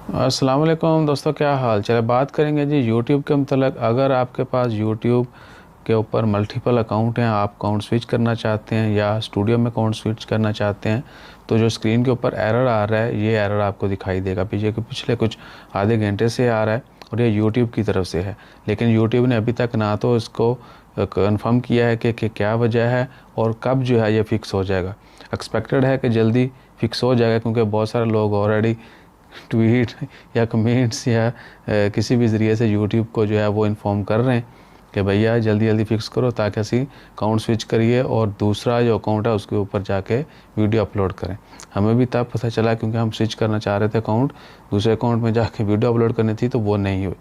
अस्सलाम वालेकुम दोस्तों, क्या हाल चाल है। बात करेंगे जी यूट्यूब के मतलब। अगर आपके पास यूट्यूब के ऊपर मल्टीपल अकाउंट हैं, आप अकाउंट स्विच करना चाहते हैं या स्टूडियो में अकाउंट स्विच करना चाहते हैं, तो जो स्क्रीन के ऊपर एरर आ रहा है, ये एरर आपको दिखाई देगा। पिछले कुछ आधे घंटे से आ रहा है और ये यूट्यूब की तरफ से है। लेकिन यूट्यूब ने अभी तक ना तो इसको कंफर्म किया है कि क्या वजह है और कब जो है ये फ़िक्स हो जाएगा। एक्सपेक्टेड है कि जल्दी फ़िक्स हो जाएगा, क्योंकि बहुत सारे लोग ऑलरेडी ट्वीट या कमेंट्स या किसी भी ज़रिए से यूट्यूब को जो है वो इन्फॉर्म कर रहे हैं कि भैया जल्दी जल्दी फ़िक्स करो, ताकि असी अकाउंट स्विच करिए और दूसरा जो अकाउंट है उसके ऊपर जाके वीडियो अपलोड करें। हमें भी तब पता चला क्योंकि हम स्विच करना चाह रहे थे अकाउंट, दूसरे अकाउंट में जाके वीडियो अपलोड करनी थी तो वो नहीं हुई।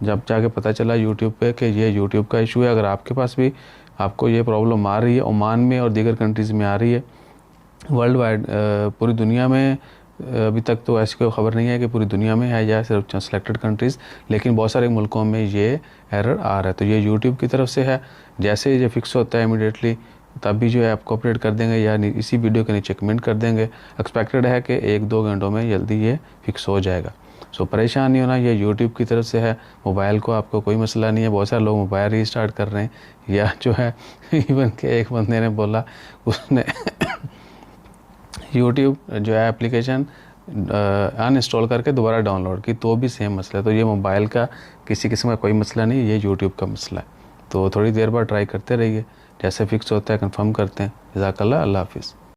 जब जाके पता चला यूट्यूब पे कि ये यूट्यूब का इशू है। अगर आपके पास भी आपको ये प्रॉब्लम आ रही है, ओमान में और दीगर कंट्रीज़ में आ रही है, वर्ल्ड वाइड पूरी दुनिया में, अभी तक तो ऐसी कोई ख़बर नहीं है कि पूरी दुनिया में है या सिर्फ सिलेक्टेड कंट्रीज़, लेकिन बहुत सारे मुल्कों में ये एरर आ रहा है। तो ये यूट्यूब की तरफ से है। जैसे ये फिक्स होता है इमीडिएटली तभी जो है आपको अपडेट कर देंगे या इसी वीडियो के नीचे कमेंट कर देंगे। एक्सपेक्टेड है कि 1-2 घंटों में जल्दी ये फिक्स हो जाएगा। सो परेशान नहीं होना, ये यूट्यूब की तरफ से है। मोबाइल को आपको कोई मसला नहीं है। बहुत सारे लोग मोबाइल रीस्टार्ट कर रहे हैं, या जो है इवन के एक बंदे ने बोला उसने यूट्यूब जो है एप्लीकेशन अनइंस्टॉल करके दोबारा डाउनलोड की, तो भी सेम मसला है। तो ये मोबाइल का किसी किस्म का कोई मसला नहीं, ये यूट्यूब का मसला है। तो थोड़ी देर बाद ट्राई करते रहिए, जैसे फिक्स होता है कंफर्म करते हैं। जज़ाकल्लाह, अल्लाह हाफिज़।